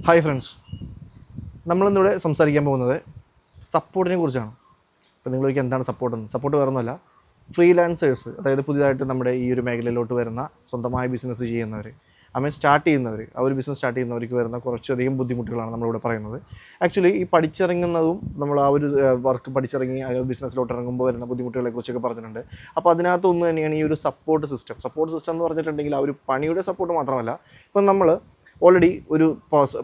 Hi friends, നമ്മളിന്നിവിടെ സംസാരിക്കാൻ പോകുന്നത് സപ്പോർട്ടിനെ കുറിച്ചാണ്. അപ്പോൾ നിങ്ങൾക്ക് എന്താണ് സപ്പോർട്ടെന്ന്? സപ്പോർട്ട് വേറൊന്നുമല്ല, ഫ്രീലാൻസേഴ്സ്, അതായത് പുതിയതായിട്ട് നമ്മുടെ ഈ ഒരു മേഖലയിലോട്ട് വരുന്ന സ്വന്തമായ ബിസിനസ് ചെയ്യുന്നവർ, സ്റ്റാർട്ട് ചെയ്യുന്നവർ, ആ ഒരു ബിസിനസ് സ്റ്റാർട്ട് ചെയ്യുന്നവർക്ക് വരുന്ന കുറച്ചധികം ബുദ്ധിമുട്ടുകളാണ് നമ്മളിവിടെ പറയുന്നത്. ആക്ച്വലി ഈ പഠിച്ചിറങ്ങുന്നതും നമ്മൾ ആ ഒരു വർക്ക് പഠിച്ചിറങ്ങി ആ ബിസിനസ്സിലോട്ട് ഇറങ്ങുമ്പോൾ വരുന്ന ബുദ്ധിമുട്ടുകളെ കുറിച്ചൊക്കെ പറഞ്ഞിട്ടുണ്ട്. അപ്പോൾ അതിനകത്തൊന്ന് തന്നെയാണ് ഈ ഒരു സപ്പോർട്ട് സിസ്റ്റം എന്ന് പറഞ്ഞിട്ടുണ്ടെങ്കിൽ ആ ഒരു പണിയുടെ സപ്പോർട്ട് മാത്രമല്ല. ഇപ്പം നമ്മൾ ഓൾറെഡി ഒരു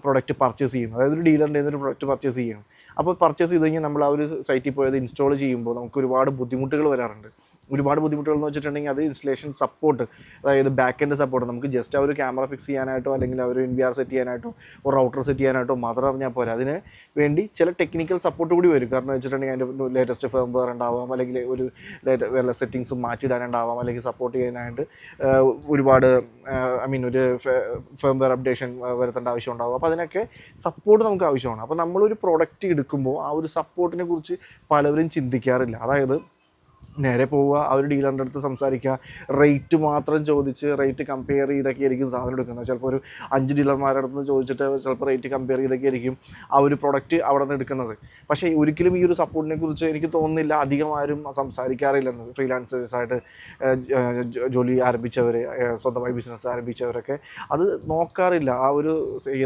പ്രൊഡക്റ്റ് പർച്ചേസ് ചെയ്യുന്നു, അതായത് ഒരു ഡീലറിൻ്റെ ഒരു പ്രൊഡക്റ്റ് പർച്ചേസ് ചെയ്യണം. അപ്പോൾ പർച്ചേസ് ചെയ്ത് കഴിഞ്ഞാൽ നമ്മൾ ആ ഒരു സൈറ്റിൽ പോയത് ഇൻസ്റ്റാൾ ചെയ്യുമ്പോൾ നമുക്ക് ഒരുപാട് ബുദ്ധിമുട്ടുകൾ വരാറുണ്ട്. ഒരുപാട് ബുദ്ധിമുട്ടുകൾ എന്ന് വെച്ചിട്ടുണ്ടെങ്കിൽ അത് ഇൻസ്റ്റലേഷൻ സപ്പോർട്ട്, അതായത് ബാക്ക് എൻഡ് സപ്പോർട്ട്. നമുക്ക് ജസ്റ്റ് ആ ഒരു ക്യാമറ ഫിക്സ് ചെയ്യാനായിട്ടോ അല്ലെങ്കിൽ ആ ഒരു NVR സെറ്റ് ചെയ്യാനായിട്ടോ ഒരു റൗട്ടർ സെറ്റ് ചെയ്യാനായിട്ടോ മാത്രം അറിഞ്ഞാൽ പോരാ, അതിന് വേണ്ടി ചില ടെക്നിക്കൽ സപ്പോർട്ട് കൂടി വരും. കാരണം വെച്ചിട്ടുണ്ടെങ്കിൽ അതിൻ്റെ ലേറ്റസ്റ്റ് ഫേംവെയർ ഉണ്ടാവാം, അല്ലെങ്കിൽ ഒരു വല്ല സെറ്റിങ്സും മാറ്റിയിടാനുണ്ടാവാം, അല്ലെങ്കിൽ സപ്പോർട്ട് ചെയ്യാനായിട്ട് ഒരുപാട് ഒരു ഫേംവെയർ അപ്ഡേഷൻ വരുത്തേണ്ട ആവശ്യം ഉണ്ടാകും. അപ്പോൾ അതിനൊക്കെ സപ്പോർട്ട് നമുക്ക് ആവശ്യമാണ്. അപ്പോൾ നമ്മളൊരു പ്രോഡക്റ്റ് എടുക്കുമ്പോൾ ആ ഒരു സപ്പോർട്ടിനെ കുറിച്ച് പലവരും ചിന്തിക്കാറില്ല. അതായത് നേരെ പോവുക, ആ ഒരു ഡീലറിൻ്റെ അടുത്ത് സംസാരിക്കുക, റേറ്റ് മാത്രം ചോദിച്ച് റേറ്റ് കമ്പയർ ചെയ്തൊക്കെ ആയിരിക്കും സാധനം എടുക്കുന്നത്. ചിലപ്പോൾ ഒരു 5 ഡീലർമാരുടെ അടുത്ത് നിന്ന് ചോദിച്ചിട്ട് ചിലപ്പോൾ റേറ്റ് കമ്പയർ ചെയ്തൊക്കെ ആയിരിക്കും ആ ഒരു പ്രൊഡക്റ്റ് അവിടെ നിന്ന് എടുക്കുന്നത്. പക്ഷേ ഒരിക്കലും ഈ ഒരു സപ്പോർട്ടിനെ കുറിച്ച് എനിക്ക് തോന്നുന്നില്ല അധികം ആരും സംസാരിക്കാറില്ലെന്ന്. ഫ്രീലാൻസേഴ്സായിട്ട് ജോലി ആരംഭിച്ചവർ, സ്വന്തമായി ബിസിനസ് ആരംഭിച്ചവരൊക്കെ അത് നോക്കാറില്ല. ആ ഒരു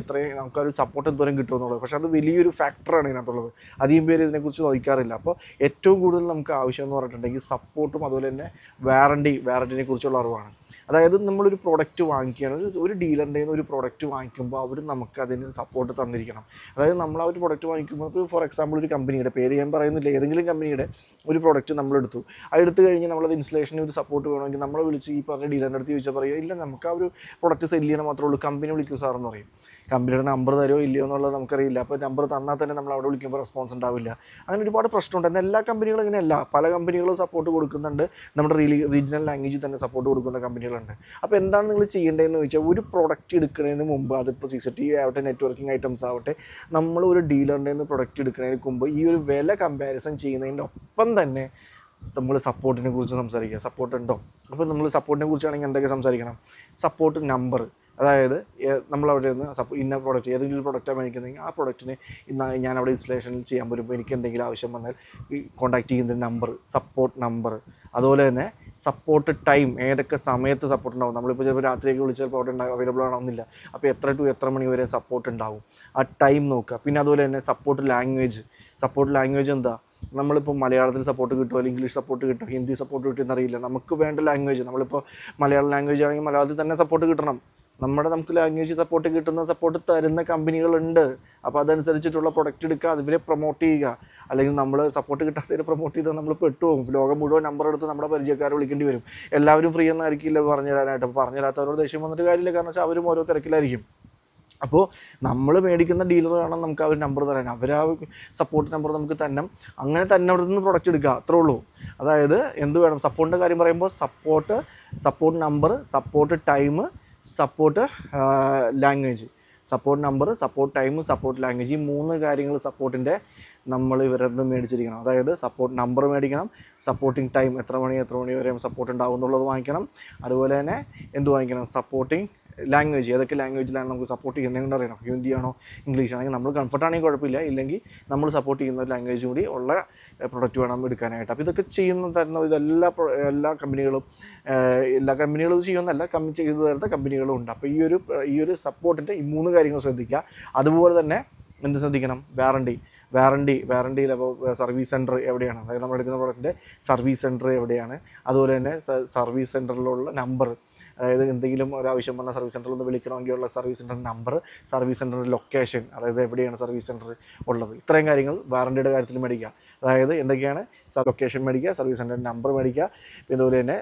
എത്രയും നമുക്കൊരു സപ്പോർട്ട് എന്തോരം കിട്ടുമെന്നുള്ളത്. പക്ഷേ അത് വലിയൊരു ഫാക്ടറാണ് ഇതിനകത്തുള്ളത്. അധികം പേര് ഇതിനെക്കുറിച്ച് നോക്കാറില്ല. അപ്പോൾ ഏറ്റവും കൂടുതൽ നമുക്ക് ആവശ്യം എന്ന് പറഞ്ഞിട്ടുണ്ടെങ്കിൽ സപ്പോർട്ടും അതുപോലെ തന്നെ വാറണ്ടിനെ കുറിച്ചുള്ള അറിവാണ്. അതായത് നമ്മളൊരു പ്രൊഡക്റ്റ് വാങ്ങിക്കുകയാണ്, ഒരു ഡീലറിൻ്റെ ഒരു പ്രൊഡക്റ്റ് വാങ്ങിക്കുമ്പോൾ അവർ നമുക്ക് അതിന് സപ്പോർട്ട് തന്നിരിക്കണം. അതായത് നമ്മൾ ആ ഒരു പ്രൊഡക്റ്റ് വാങ്ങിക്കുമ്പോൾ, ഇപ്പോൾ ഫോർ എക്സാമ്പിൾ ഒരു കമ്പനിയുടെ പേര് ഞാൻ പറയുന്നില്ല, ഏതെങ്കിലും കമ്പനിയുടെ ഒരു പ്രൊഡക്റ്റ് നമ്മളെടുത്തു. എടുത്തു കഴിഞ്ഞ് നമ്മളത് ഇൻസ്റ്റലേഷന് ഒരു സപ്പോർട്ട് വേണമെങ്കിൽ നമ്മളെ വിളിച്ച് ഈ പറഞ്ഞ ഡീലറിൻ്റെ അടുത്ത് ചോദിച്ചാൽ പറയുക, ഇല്ല നമുക്ക് ആ ഒരു പ്രൊഡക്റ്റ് സെല് ചെയ്യണം മാത്രമേ ഉള്ളൂ, കമ്പനി വിളിക്കും സാറെന്ന് പറയും. കമ്പനിയുടെ നമ്പർ തരുമോ ഇല്ലയോ എന്നുള്ളത് നമുക്കറിയില്ല. അപ്പോൾ നമ്പർ തന്നാൽ തന്നെ നമ്മൾ അവിടെ വിളിക്കുമ്പോൾ റെസ്പോൺസ് ഉണ്ടാവില്ല. അങ്ങനെ ഒരുപാട് പ്രശ്നമുണ്ട്. എന്നാൽ എല്ലാ കമ്പനികളും ഇങ്ങനെയല്ല. പല കമ്പനികളും സപ്പോർട്ട് കൊടുക്കുന്നുണ്ട്, നമ്മുടെ റീജിയണൽ ലാംഗ്വേജിൽ തന്നെ സപ്പോർട്ട് കൊടുക്കുന്ന കമ്പനികളുണ്ട്. അപ്പോൾ എന്താണ് നിങ്ങൾ ചെയ്യേണ്ടതെന്ന് ചോദിച്ചാൽ, ഒരു പ്രൊഡക്റ്റ് എടുക്കുന്നതിന് മുമ്പ്, അതിപ്പോൾ CCTV ആവട്ടെ, നെറ്റ്വർക്കിംഗ് ഐറ്റംസ് ആവട്ടെ, നമ്മൾ ഒരു ഡീലറിൻ്റെ നിന്ന് പ്രൊഡക്റ്റ് എടുക്കുന്നതിന് മുമ്പ് ഈ ഒരു വില കമ്പാരിസൺ ചെയ്യുന്നതിൻ്റെ ഒപ്പം തന്നെ നമ്മൾ സപ്പോർട്ടിനെ കുറിച്ച് സംസാരിക്കുക. സപ്പോർട്ട് ഉണ്ടോ? അപ്പോൾ നമ്മൾ സപ്പോർട്ടിനെ കുറിച്ചാണെങ്കിൽ എന്തൊക്കെ സംസാരിക്കണം? സപ്പോർട്ട് നമ്പർ, അതായത് നമ്മളവിടെ നിന്ന് ഇന്ന പ്രോഡക്റ്റ്, ഏതെങ്കിലും ഒരു പ്രൊഡക്റ്റാണ് മേടിക്കുന്നതെങ്കിൽ ആ പ്രൊഡക്റ്റിന് ഞാൻ അവിടെ ഇൻസ്റ്റലേഷനിൽ ചെയ്യാൻ വരുമ്പോൾ എനിക്ക് എന്തെങ്കിലും ആവശ്യം വന്നാൽ ഈ കോൺടാക്ട് ചെയ്യുന്ന നമ്പർ, സപ്പോർട്ട് നമ്പർ. അതുപോലെ തന്നെ സപ്പോർട്ട് ടൈം, ഏതൊക്കെ സമയത്ത് സപ്പോർട്ട് ഉണ്ടാവും. നമ്മളിപ്പോൾ ചിലപ്പോൾ രാത്രിയൊക്കെ വിളിച്ചാൽ സപ്പോർട്ട് അവൈലബിൾ ആണെന്നില്ല. അപ്പോൾ എത്ര ടു എത്ര മണി വരെ സപ്പോർട്ട് ഉണ്ടാവും, ആ ടൈം നോക്കുക. പിന്നെ അതുപോലെ തന്നെ സപ്പോർട്ട് ലാംഗ്വേജ് എന്താ? നമ്മളിപ്പോൾ മലയാളത്തിൽ സപ്പോർട്ട് കിട്ടുമോ, അല്ലെങ്കിൽ ഇംഗ്ലീഷ് സപ്പോർട്ട് കിട്ടുമോ, ഹിന്ദി സപ്പോർട്ട് കിട്ടുമെന്നറിയില്ല. നമുക്ക് വേണ്ട ലാംഗ്വേജ്, നമ്മളിപ്പോൾ മലയാളം ലാംഗ്വേജ് ആണെങ്കിൽ മലയാളത്തിൽ തന്നെ സപ്പോർട്ട് കിട്ടണം. നമുക്ക് ലാംഗ്വേജ് സപ്പോർട്ട് കിട്ടുന്ന, സപ്പോർട്ട് തരുന്ന കമ്പനികളുണ്ട്. അപ്പോൾ അതനുസരിച്ചിട്ടുള്ള പ്രൊഡക്റ്റ് എടുക്കുക, അതിവരെ പ്രൊമോട്ട് ചെയ്യുക. അല്ലെങ്കിൽ നമ്മൾ സപ്പോർട്ട് കിട്ടാത്തവരെ പ്രൊമോട്ട് ചെയ്താൽ നമ്മൾ പെട്ടുപോകും. ലോകം മുഴുവൻ നമ്പർ എടുത്ത് നമ്മുടെ പരിചയക്കാരെ വിളിക്കേണ്ടി വരും. എല്ലാവരും ഫ്രീ ഒന്നായിരിക്കില്ല പറഞ്ഞു തരാനായിട്ട്. അപ്പോൾ പറഞ്ഞു തരാത്തവരോട് ദേഷ്യം വന്നിട്ട് കാര്യമില്ല, കാരണം വെച്ചാൽ അവരും ഓരോ തിരക്കിലായിരിക്കും. അപ്പോൾ നമ്മൾ മേടിക്കുന്ന ഡീലർ വേണം നമുക്ക് ആ ഒരു നമ്പർ തരാൻ. അവർ ആ സപ്പോർട്ട് നമ്പർ നമുക്ക് തന്നെ, അങ്ങനെ തന്നെ അവിടെ നിന്ന് പ്രൊഡക്റ്റ് എടുക്കുക, അത്രേ ഉള്ളൂ. അതായത് എന്ത് വേണം? സപ്പോർട്ടിൻ്റെ കാര്യം പറയുമ്പോൾ support number, support time, support language. Support number, support time, support language, ഈ 3 കാര്യങ്ങൾ സപ്പോർട്ടിൻ്റെ നമ്മൾ ഇവരത് മേടിച്ചിരിക്കണം. അതായത് സപ്പോർട്ട് നമ്പർ മേടിക്കണം, സപ്പോർട്ടിങ് ടൈം, എത്ര മണി വരെ സപ്പോർട്ട് ഉണ്ടാവും എന്നുള്ളത് വാങ്ങിക്കണം. അതുപോലെ തന്നെ എന്ത് വാങ്ങിക്കണം? സപ്പോർട്ടിങ് ലാംഗ്വേജ്, ഏതൊക്കെ ലാംഗ്വേജിലാണ് നമുക്ക് സപ്പോർട്ട് ചെയ്യുന്നത് കൊണ്ട് അറിയണം. ഹിന്ദിയാണോ ഇംഗ്ലീഷ് ആണെങ്കിൽ നമ്മൾ കംഫർട്ടാണെങ്കിൽ കുഴപ്പമില്ല, ഇല്ലെങ്കിൽ നമ്മൾ സപ്പോർട്ട് ചെയ്യുന്ന ഒരു ലാംഗ്വേജ് കൂടി ഉള്ള പ്രൊഡക്റ്റ് വേണം എടുക്കാനായിട്ട്. അപ്പോൾ ഇതൊക്കെ തരുന്ന എല്ലാ കമ്പനികളും ചെയ്യുന്നതല്ല, ചെയ്തു തരുന്ന കമ്പനികളും ഉണ്ട്. അപ്പോൾ ഈ ഒരു സപ്പോർട്ടിൻ്റെ ഈ 3 കാര്യങ്ങൾ ശ്രദ്ധിക്കുക. അതുപോലെ തന്നെ എന്ത് ശ്രദ്ധിക്കണം? വാറണ്ടിയിൽ അപ്പോൾ സർവീസ് സെൻറ്റർ എവിടെയാണ്, അതായത് നമ്മൾ എടുക്കുന്ന പ്രോഡക്റ്റിൻ്റെ സർവീസ് സെൻറ്റർ എവിടെയാണ്. അതുപോലെ തന്നെ സർവീസ് സെൻറ്ററിലുള്ള നമ്പർ, അതായത് എന്തെങ്കിലും ഒരാവശ്യം വന്നാൽ സർവീസ് സെൻറ്ററിൽ ഒന്ന് വിളിക്കണമെങ്കിൽ ഉള്ള സർവീസ് സെൻറ്റർ നമ്പർ, സർവീസ് സെൻറ്ററിൻ്റെ ലൊക്കേഷൻ, അതായത് എവിടെയാണ് സർവീസ് സെൻറ്റർ ഉള്ളത്. ഇത്രയും കാര്യങ്ങൾ വാറണ്ടിയുടെ കാര്യത്തിൽ മേടിക്കുക. അതായത് എന്തൊക്കെയാണ്? ലൊക്കേഷൻ മേടിക്കുക, സർവീസ് സെൻറ്റർ നമ്പർ മേടിക്കുക, പിന്നെ അതുപോലെ തന്നെ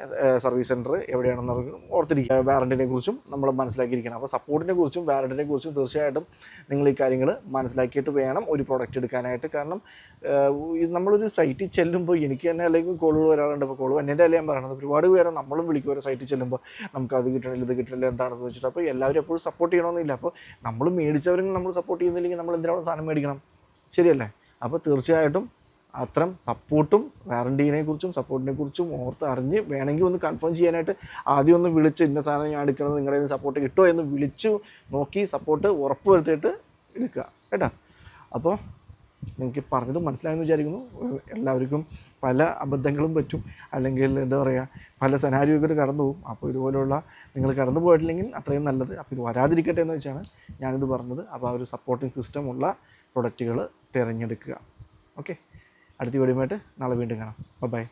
സർവീസ് സെൻറ്റർ എവിടെയാണെന്ന് ഓർത്തിരിക്കുക. വാറണ്ടിനെ കുറിച്ചും നമ്മൾ മനസ്സിലാക്കിയിരിക്കണം. അപ്പോൾ സപ്പോർട്ടിനെ കുറിച്ചും വാറണ്ടിനെ കുറിച്ചും തീർച്ചയായിട്ടും നിങ്ങൾ ഈ കാര്യങ്ങൾ മനസ്സിലാക്കിയിട്ട് വേണം ഒരു പ്രോഡക്റ്റ് എടുക്കാനായിട്ട്. കാരണം നമ്മളൊരു സൈറ്റിൽ ചെല്ലുമ്പോൾ എനിക്ക് തന്നെ അല്ലെങ്കിൽ കോളുകൾ വരാറുണ്ട്. അപ്പോൾ കോൾ എൻ്റെ അല്ലേ ഞാൻ പറയണത്, ഒരുപാട് പേരെ നമ്മളും വിളിക്കും ഒരു സൈറ്റിൽ ചെല്ലുമ്പോൾ, നമുക്ക് അത് കിട്ടണില്ല, ഇത് കിട്ടണില്ല, എന്താണെന്ന് വെച്ചിട്ട്. അപ്പോൾ എല്ലാവരും എപ്പോഴും സപ്പോർട്ട് ചെയ്യണമെന്നില്ല. അപ്പോൾ നമ്മൾ മേടിച്ചവരും നമ്മൾ സപ്പോർട്ട് ചെയ്യുന്നില്ലെങ്കിൽ നമ്മൾ എന്തിനാണ് സാധനം മേടിക്കണം? ശരിയല്ലേ? അപ്പോൾ തീർച്ചയായിട്ടും അത്തരം സപ്പോർട്ടും വാറണ്ടീനെ കുറിച്ചും സപ്പോർട്ടിനെ കുറിച്ചും ഓർത്ത് അറിഞ്ഞ് വേണമെങ്കിൽ ഒന്ന് കൺഫേം ചെയ്യാനായിട്ട് ആദ്യം ഒന്ന് വിളിച്ച് ഇന്ന സാധനം ഞാൻ എടുക്കുന്നത് നിങ്ങളുടെ സപ്പോർട്ട് കിട്ടുമോ എന്ന് വിളിച്ചു നോക്കി സപ്പോർട്ട് ഉറപ്പ് വരുത്തിയിട്ട് എടുക്കുക കേട്ടോ. അപ്പോൾ നിങ്ങൾക്ക് പറഞ്ഞത് മനസ്സിലായെന്ന് വിചാരിക്കുന്നു. എല്ലാവർക്കും പല അബദ്ധങ്ങളും പറ്റും, അല്ലെങ്കിൽ എന്താ പറയുക, പല സെനാരിയോകൾ കടന്നു പോകും. അപ്പോൾ ഇതുപോലുള്ള നിങ്ങൾ കടന്നു പോയിട്ടില്ലെങ്കിൽ അത്രയും നല്ലത്. അപ്പോൾ ഇത് വരാതിരിക്കട്ടെ എന്ന് വെച്ചാണ് ഞാനിത് പറഞ്ഞത്. അപ്പോൾ ആ ഒരു സപ്പോർട്ടിംഗ് സിസ്റ്റം ഉള്ള പ്രൊഡക്റ്റുകൾ തിരഞ്ഞെടുക്കുക. ഓക്കെ, അടുത്ത വീഡിയോയുമായിട്ട് നാളെ വീണ്ടും കാണാം. ബൈ.